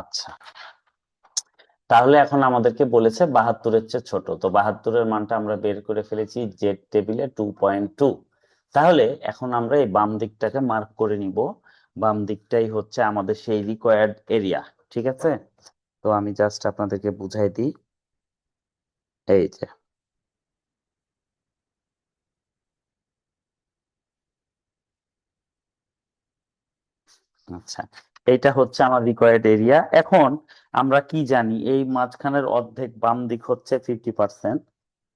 আচ্ছা, তাহলে এখন আমাদেরকে বলেছে 72-এর চেয়ে ছোট, তো 72-এর মানটা আমরা বের করে ফেলেছি জেড টেবিলে 2.2। তাহলে এখন আমরা এই বাম দিকটাকে মার্ক করে নিব, বাম দিকটাই হচ্ছে আমাদের সেই রিকোয়ার্ড এরিয়া। ঠিক আছে, তো আমি জাস্ট আপনাদেরকে বুঝাই দিই। এই যে, আচ্ছা, এইটা হচ্ছে আমার রিকোয়ার্ড এরিয়া। এখন আমরা কি জানি, এই মাঝখানের অর্ধেক বাম দিক হচ্ছে 50%,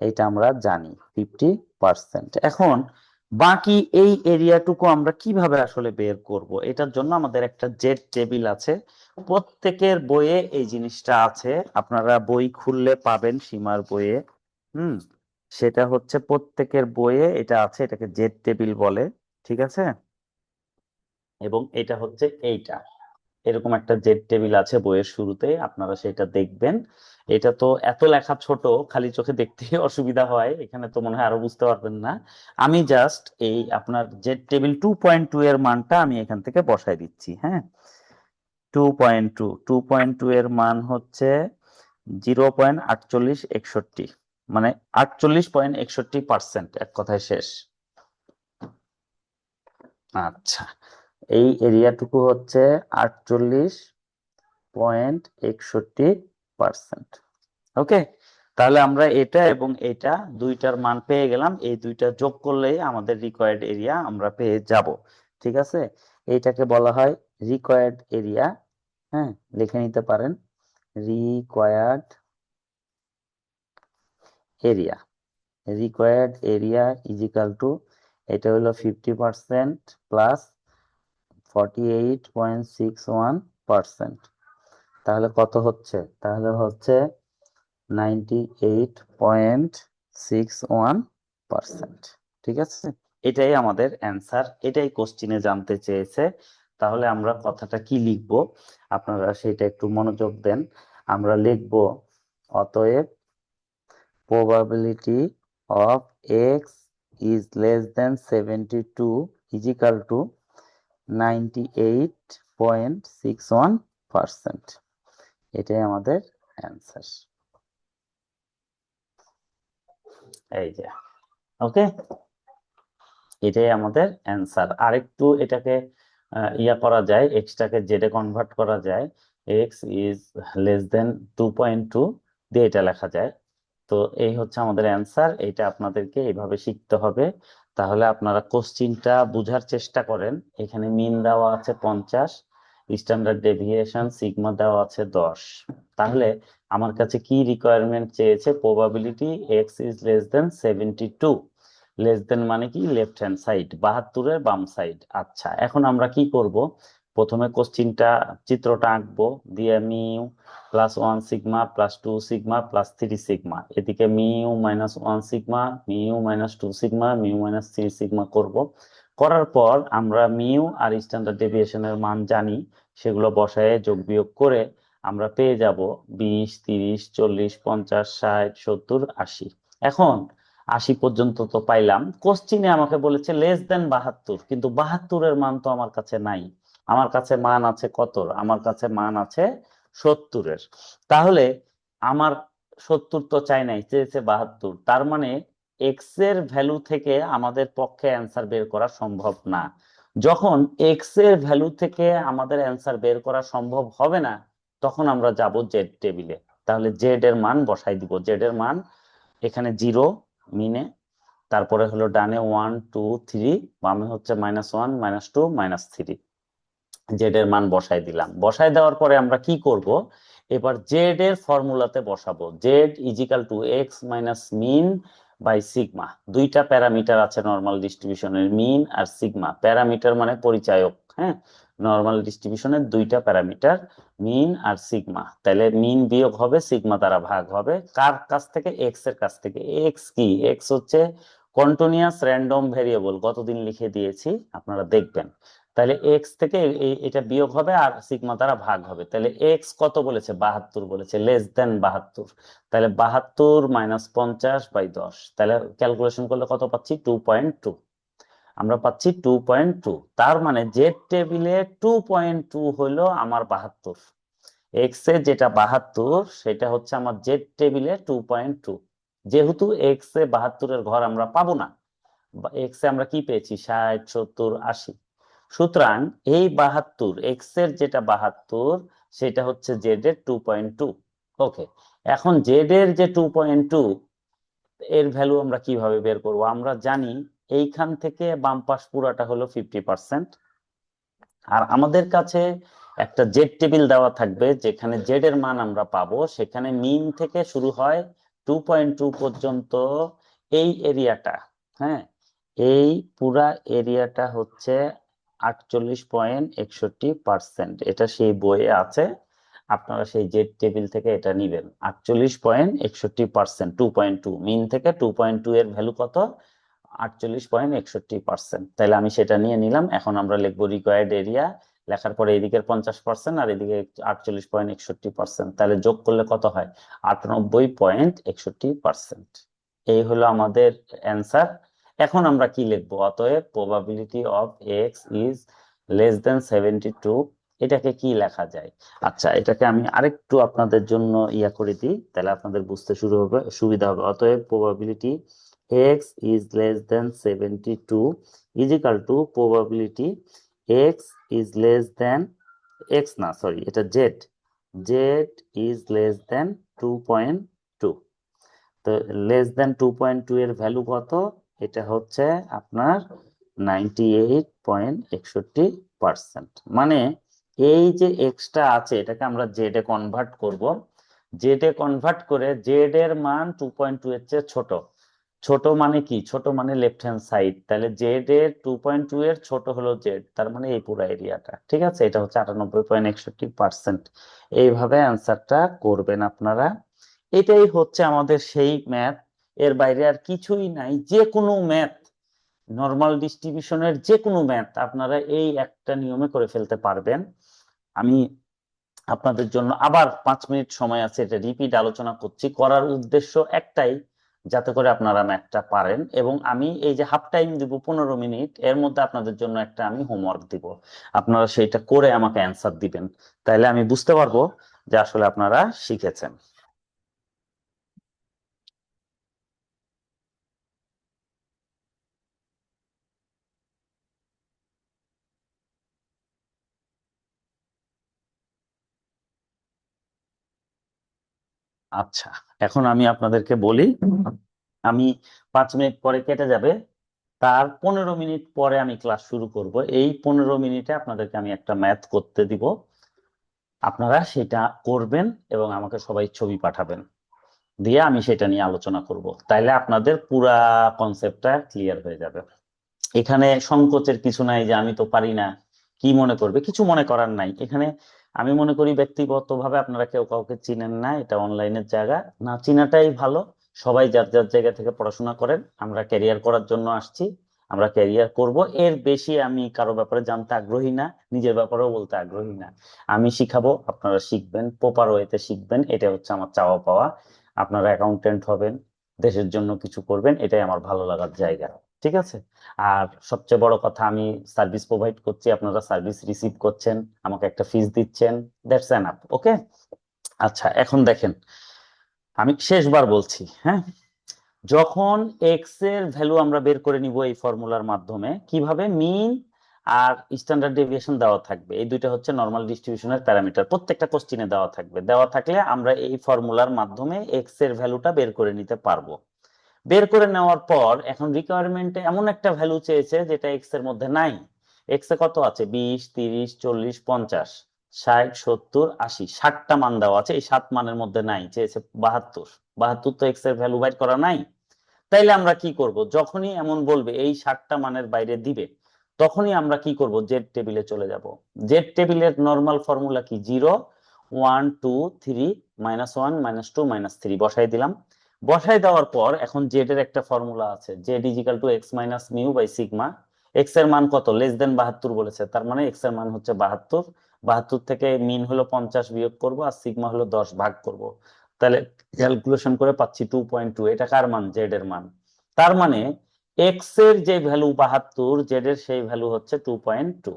এইটা আমরা জানি 50%। এখন বাকি এই এরিয়াটুকু আমরা কিভাবে আসলে বের করব, এটার জন্য আমাদের একটা জেড টেবিল আছে, প্রত্যেকের বইয়ে এই জিনিসটা আছে, আপনারা বই খুললে পাবেন সীমার বইয়ে। হুম, সেটা হচ্ছে প্রত্যেকের বইয়ে এটা আছে, এটাকে জেড টেবিল বলে। ঠিক আছে, এবং এটা হচ্ছে এইটা, এরকম একটা জেড টেবিল আছে বইয়ের শুরুতে, আপনারা সেটা দেখবেন। এটা তো এত লেখা ছোট, খালি চোখে দেখতে অসুবিধা হয়, এখানে তো মনে হয় আরো বুঝতে পারবেন না। আমি জাস্ট এই আপনার জেড টেবিল 2.2 এর মানটা আমি এখান থেকে বসাই দিচ্ছি। হ্যাঁ, 2.2 এর মান হচ্ছে 0.4861, মানে 48.61%, এক কথায় শেষ। আচ্ছা, এই এরিয়াটুকু হচ্ছে 48.61%। ওকে, তাহলে আমরা এটা এবং এটা দুইটার মান পেয়ে গেলাম, এই দুইটা যোগ করলেই আমাদের রিকোয়ার্ড এরিয়া আমরা পেয়ে যাব। ঠিক আছে, এইটাকে বলা হয় রিকোয়ার্ড এরিয়া। হ্যাঁ, লিখে নিতে পারেন required area. Required area is equal two, এটা হলো 50% প্লাস 48.61%। তাহলে কত হচ্ছে, তাহলে হচ্ছে 98.61%। ঠিক আছে, এটাই আমাদের অ্যান্সার, এটাই কোশ্চিনে জানতে চেয়েছে। তাহলে আমরা কথাটা কি লিখবো, আপনারা সেটা একটু মনোযোগ দেন। আমরা লিখব, অতএব probability of x is less than 72 is equal to 98.61%। এটাই আমাদের অ্যান্সার। এই যে, ওকে, এটাই আমাদের অ্যান্সার। আরেকটু এটাকে ইয়া করা যায়, এক্সটাকে জেডে কনভার্ট করা যায়, এক্স ইজ লেস দেন 2.2 দিয়ে এটা লেখা যায়। তো এই হচ্ছে আমাদের অ্যান্সার, এটা আপনাদেরকে এইভাবে শিখতে হবে। তাহলে আপনারা কোশ্চিনটা বুঝার চেষ্টা করেন। এখানে মিন দেওয়া আছে 50, স্ট্যান্ডার্ড ডেভিয়েশন সিগমা দেওয়া আছে 10। তাহলে আমার কাছে কি রিকোয়ারমেন্ট চেয়েছে, probability x is less than 72। Less than মানে কি, লেফট হ্যান্ড সাইড, 72-এর বাম সাইড। আচ্ছা, এখন আমরা কি করব, প্রথমে কোশ্চিনটা চিত্রটা আঁকবো, দিয়ে mu plus 1 sigma plus 2 sigma plus 3 sigma, এদিকে mu minus 1 sigma, mu minus 2 sigma, mu minus 3 sigma করব। করার পর আমরা মিউ আর স্ট্যান্ডার্ড ডেভিয়েশনের মান জানি, সেগুলো বসায় যোগ বিয়োগ করে আমরা পেয়ে যাব 20, 30, 40, 50, 60, 70, 80। এখন 80 পর্যন্ত তো পাইলাম, কোশ্চিনে আমাকে বলেছে লেস দেন 72, কিন্তু 72-এর মান তো আমার কাছে নাই। আমার কাছে মান আছে কত, আমার কাছে মান আছে 70-এর। তাহলে আমার 70 তো চাই নাই, চেয়েছে 72, তার মানে এক্স এর ভ্যালু থেকে আমাদের পক্ষে অ্যান্সার বের করা সম্ভব না। যখন এক্স এর ভ্যালু থেকে আমাদের অ্যান্সার বের করা সম্ভব হবে না, তখন আমরা যাব জেড টেবিলে। তাহলে জেড এর মান বসাই দিব, জেড এর মান এখানে 0 মিনে, তারপরে হলো ডানে 1 2 3, বামে হচ্ছে -1 -2 -3, জেড এর মান বসাই দিলাম। বসাই দেওয়ার পরে আমরা কি করব, এবার জেড এর ফর্মুলাতে বসাবো, Z is equal to X minus mean by sigma. দুইটা প্যারামিটার আছে নর্মাল ডিস্ট্রিবিউশনের, মিন আর সিগমা। প্যারামিটার মানে পরিচায়ক, হ্যাঁ, নর্মাল ডিস্ট্রিবিউশনের দুইটা প্যারামিটার, মিন আর সিগমা। তাহলে মিন বিয়োগ হবে, সিগমা দ্বারা ভাগ হবে, কার কাছ থেকে, এক্স এর কাছ থেকে। এক্স কি, এক্স হচ্ছে কন্টিনিউয়াস র্যান্ডম ভেরিয়েবল, গতদিন লিখে দিয়েছি, আপনারা দেখবেন। তাহলে এক্স থেকে এটা বিয়োগ হবে আর সিগমা দ্বারা ভাগ হবে। তাহলে এক্স কত বলেছে, 72 বলেছে, লেস দেন 72। তাহলে 72 মাইনাস 50/10, তাহলে ক্যালকুলেশন করলে কত পাচ্ছি, 2.2। আমরা পাচ্ছি 2.2, তার মানে জেড টেবিলে 2.2 হলো আমার 72। এক্স এর যেটা 72 সেটা হচ্ছে আমার জেড টেবিলে 2.2। যেহেতু এক্স এ 72-এর ঘর আমরা পাবো না, এক্স এ আমরা কি পেয়েছি 60, 70, 80। সুতরাং এই 72 এক্স এর যেটা 72 সেটা হচ্ছে জেড এর 2.2। ওকে, এখন জেড এর যে 2.2 এর ভ্যালু আমরা কিভাবে বের করব? আমরা জানি এইখান থেকে বাম পাশ পুরাটা হলো 50%, আর আমাদের কাছে একটা জেড টেবিল দেওয়া থাকবে যেখানে জেড এর মান আমরা পাবো, সেখানে মিন থেকে শুরু হয় 2.2 পর্যন্ত এই এরিয়াটা। হ্যাঁ, এই পুরা এরিয়াটা হচ্ছে 48.61%। এটা সেই বইয়ে আছে, আপনারা সেই জেড টেবিল থেকে এটা নিবেন। 48.61%, 2.2 মিন থেকে 2.2 এর ভ্যালু কত? 48.61%। তাহলে আমি সেটা নিয়ে নিলাম। এখন আমরা লিখবো রিকোয়ার্ড এরিয়া, লেখার পরে এদিকে 50% আর এদিকে 48.61%, তাহলে যোগ করলে কত হয়? 98.61%। এই হলো আমাদের অ্যান্সার। এখন আমরা কি লিখবো? অতএব probability of x is less than 72, এটাকে কি লেখা যায়? আচ্ছা, এটাকে আমি আরেকটু আপনাদের জন্য ইয়া করে দিই, তাহলে আপনাদের বুঝতে শুরু হবে, সুবিধা হবে। অতএব probability x is less than 72 is equal to probability x is less than x না সরি এটা z, z is less than 2.2। তো লেস দেন 2.2 এর ভ্যালু কত? এটা হচ্ছে আপনার 98.61%। মানে এই যে এক্সটা আছে এটাকে আমরা জেড এ কনভার্ট করব। জেড এ কনভার্ট করে জেড এর মান 2.2 এর চেয়ে ছোট। ছোট মানে কি? ছোট মানে লেফট হ্যান্ড সাইড, তাহলে জেড এর 2.2 এর ছোট হলো জেড, তার মানে এই পুরো এরিয়াটা। ঠিক আছে, এটা হচ্ছে 98.61%। এইভাবে অ্যান্সারটা করবেন আপনারা। এটাই হচ্ছে আমাদের সেই ম্যাথ, এর বাইরে আর কিছুই নাই। যে কোনো ম্যাথ, নর্মাল ডিস্ট্রিবিউশনের যে কোনো ম্যাথ আপনারা এই একটা নিয়মে করে ফেলতে পারবেন। আমি আপনাদের জন্য আবার 5 মিনিট সময় আছে, এটা রিপিট আলোচনা করছি। করার উদ্দেশ্য একটাই, যাতে করে আপনারা ম্যাথটা পারেন। এবং আমি এই যে হাফ টাইম দিব 15 মিনিট, এর মধ্যে আপনাদের জন্য একটা আমি হোমওয়ার্ক দিব, আপনারা সেইটা করে আমাকে অ্যান্সার দিবেন, তাইলে আমি বুঝতে পারবো যে আসলে আপনারা শিখেছেন। আচ্ছা, এখন আমি আপনাদেরকে বলি, আমি 5 মিনিট পরে কেটে যাবে, তার 15 মিনিট পরে আমি ক্লাস শুরু করব। এই 15 মিনিটে আপনাদেরকে আমি একটা ম্যাথ করতে দিব, আপনারা সেটা করবেন এবং আমাকে সবাই ছবি পাঠাবেন, দিয়ে আমি সেটা নিয়ে আলোচনা করব। তাইলে আপনাদের পুরা কনসেপ্টটা ক্লিয়ার হয়ে যাবে। এখানে সংকোচের কিছু নাই যে আমি তো পারি না, কি মনে করবে, কিছু মনে করার নাই এখানে। আমি মনে করি ব্যক্তিগতভাবে আপনারা কেউ কাউকে চিনেন না, এটা অনলাইনের জায়গা, না চিনাটাই ভালো। সবাই যার যার জায়গা থেকে পড়াশোনা করেন, আমরা ক্যারিয়ার করার জন্য আসছি, আমরা ক্যারিয়ার করব। এর বেশি আমি কারো ব্যাপারে জানতে আগ্রহী না, নিজের ব্যাপারেও বলতে আগ্রহী না। আমি শিখাবো, আপনারা শিখবেন, প্রপার ওয়েতে শিখবেন, এটা হচ্ছে আমার চাওয়া পাওয়া। আপনারা অ্যাকাউন্টেন্ট হবেন, দেশের জন্য কিছু করবেন, এটাই আমার ভালো লাগার জায়গা। ঠিক আছে? আর সবচেয়ে বড় কথা, আমি সার্ভিস প্রোভাইড করছি, আপনারা সার্ভিস রিসিভ করছেন, আমাকে একটা ফিস দিচ্ছেন, দ্যাটস এনাফ। ওকে? আচ্ছা, এখন দেখেন, আমি শেষবার বলছি, হ্যাঁ, যখন এক্স এর ভ্যালু আমরা বের করে নিব এই ফর্মুলার মাধ্যমে, কিভাবে? মিন আর স্ট্যান্ডার্ড ডেভিয়েশন দেওয়া থাকবে, এই দুইটা হচ্ছে নরমাল ডিস্ট্রিবিউশনের প্যারামিটার, প্রত্যেকটা কোশ্চিনে দেওয়া থাকবে। দেওয়া থাকলে আমরা এই ফর্মুলার মাধ্যমে এক্স এর ভ্যালুটা বের করে নিতে পারবো। বের করে নেওয়ার পর এখন রিকোয়ারমেন্টে এমন একটা ভ্যালু চেয়েছে যেটা এক্স এর মধ্যে নাই। এক্স এ কত আছে? 20, 30, 40, 50, 60, 70, 80, 60টা মান দেওয়া আছে, এই 7 মানের মধ্যে নাই, চেয়েছে 72। 72 তো এক্স এর ভ্যালু বাইর করা নাই। তাইলে আমরা কি করব? যখনই এমন বলবে এই 60টা মানের বাইরে দিবে, তখনই আমরা কি করব? জেড টেবিলে চলে যাব। জেড টেবিলের নরমাল ফর্মুলা কি? 0, 1, 2, 3, -1, -2, -3 বসাই দিলাম। বসাই দেওয়ার পর এখন জেড এর একটা ফর্মুলা আছে, Z is equal to X minus mu by sigma. X এর মান কত? লেস দেন 72 বলেছে, তার মানে এক্স এর মান হচ্ছে 72। 72 থেকে মিন হলো 50 বিয়োগ করব, আর সিগমা হলো 10 ভাগ করব। তাহলে ক্যালকুলেশন করে পাচ্ছি 2.2। এটা কার মান? জেড এর মান। তার মানে এক্স এর যে ভ্যালু 72, জেড এর সেই ভ্যালু হচ্ছে 2.2।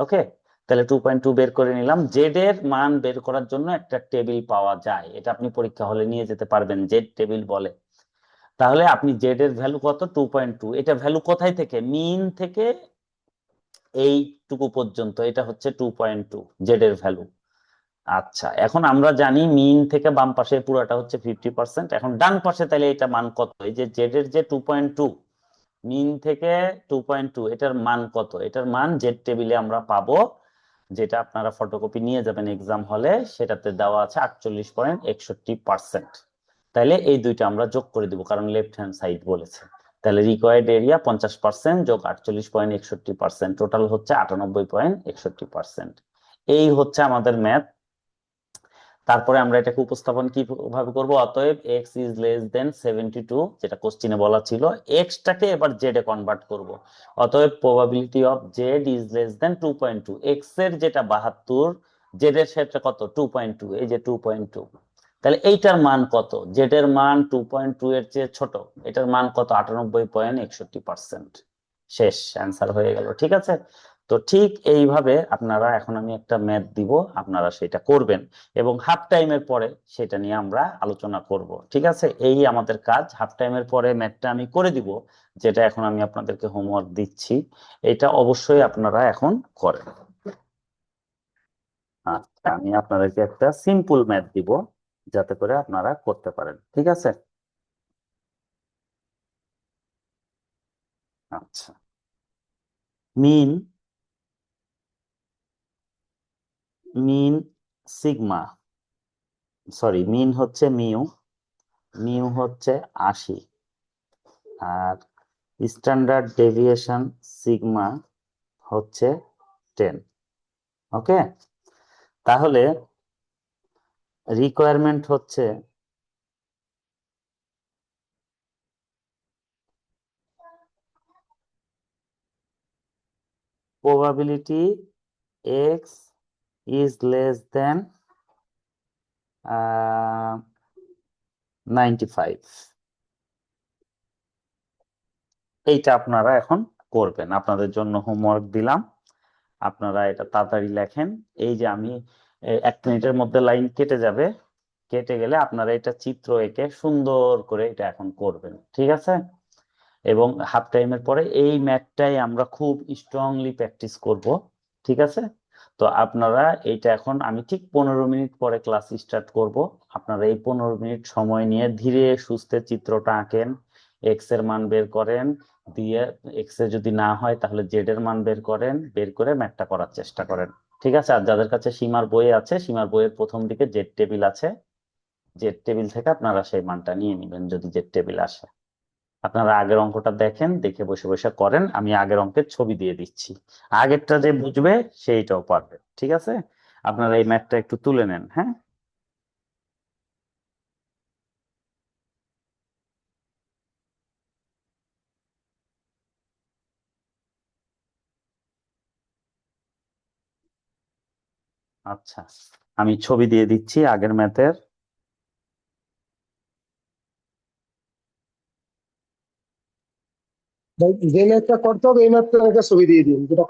ওকে? তাহলে 2.2 বের করে নিলাম। জেড এর মান বের করার জন্য একটা টেবিল পাওয়া যায়, এটা আপনি পরীক্ষা হলে নিয়ে যেতে পারবেন, জেড টেবিল বলে। তাহলে আপনি জেড এর ভ্যালু কত? 2.2। এটা ভ্যালু কোথায় থেকে? মিন থেকে এইটুকু পর্যন্ত, এটা হচ্ছে 2.2 জেড এর ভ্যালু। আচ্ছা, এখন আমরা জানি মিন থেকে বাম পাশে পুরোটা হচ্ছে 50%। এখন ডান পাশে তাহলে এটা মান কত? এই যে জেড এর যে 2.2, মিন থেকে 2.2, এটার মান কত? এটার মান জেড টেবিলে আমরা পাবো, যেটা আপনারা ফটোকপি নিয়ে যাবেন এক্সাম হলে, সেটাতে দেওয়া আছে 48.61%। তাহলে এই দুইটা আমরা যোগ করে দিব, কারণ লেফট হ্যান্ড সাইড বলেছে। তাহলে রিকোয়ার্ড এরিয়া 50% যোগ 48.61%, টোটাল হচ্ছে 98.61%। এই হচ্ছে আমাদের ম্যাথ। তারপরে আমরা এটাকে উপস্থাপন কিভাবে করব? অতএব এক্স ইজ লেস দেন 72, যেটা কোশ্চিনে বলা ছিল, এক্সটাকে এবার জেড এ কনভার্ট করব। অতএব probability of Z is less than 2.2, x এর যেটা 72, জেড এর সেটা কত? 2.2, এই যে 2.2। তাহলে এইটার মান কত? জেড এর মান 2.2 এর চেয়ে ছোট, এটার মান কত? 98.61%। শেষ, অ্যান্সার হয়ে গেল। ঠিক আছে, তো ঠিক এইভাবে আপনারা, এখন আমি একটা ম্যাথ দিব, আপনারা সেটা করবেন এবং হাফ টাইমের পরে সেটা নিয়ে আমরা আলোচনা করব। ঠিক আছে, এই আমাদের কাজ। হাফ টাইমের পরে ম্যাথটা আমি করে দিব, যেটা এখন আমি আপনাদেরকে হোমওয়ার্ক দিচ্ছি, এটা অবশ্যই আপনারা এখন করেন। আচ্ছা, আমি আপনাদেরকে একটা সিম্পল ম্যাথ দিব, যাতে করে আপনারা করতে পারেন। ঠিক আছে, আচ্ছা। মিন মিন সিগমা, সরি, মিন হচ্ছে মিউ, মিউ হচ্ছে 80, আর স্ট্যান্ডার্ড ডেভিয়েশন সিগমা হচ্ছে 10। ওকে, তাহলে রিকোয়ারমেন্ট হচ্ছে probability x is less than 95। এইটা আপনারা এখন করবেন, আপনাদের জন্য হোমওয়ার্ক দিলাম, আপনারা এটা তাড়াতাড়ি লেখেন। এই যে আমি 1 মিনিটের মধ্যে লাইন কেটে যাবে, কেটে গেলে আপনারা এটা চিত্র এঁকে সুন্দর করে এটা এখন করবেন। ঠিক আছে, এবং হাফ টাইমের পরে এই ম্যাথটাই আমরা খুব স্ট্রংলি প্র্যাকটিস করব। ঠিক আছে, তো আপনারা এইটা, এখন আমি ঠিক 15 মিনিট পরে ক্লাস স্টার্ট করব। আপনারা এই 15 মিনিট সময় নিয়ে ধীরে সুস্থে চিত্রটা আঁকেন, এক্স এর মান বের করেন, দিয়ে এক্স এ যদি না হয় তাহলে জেড এর মান বের করেন, বের করে ম্যাথটা করার চেষ্টা করেন। ঠিক আছে, আর যাদের কাছে সীমার বই আছে, সীমার বইয়ের প্রথম দিকে জেড টেবিল আছে, জেড টেবিল থেকে আপনারা সেই মানটা নিয়ে নেবেন যদি জেড টেবিল আসে। আপনারা আগের অঙ্কটা দেখেন, দেখে বসে বসে করেন, আমি আগের অঙ্কের ছবি দিয়ে দিচ্ছি, আগেরটা যে বুঝবে সেইটাও পারবে। ঠিক আছে, আপনারা এই ম্যাথটা একটু তুলে নেন। হ্যাঁ, আচ্ছা, আমি ছবি দিয়ে দিচ্ছি আগের ম্যাথের। ভাই, যে ম্যাথটা করতে হবে এই ম্যাথটা একটা ছবি দিয়ে দিন, যেটা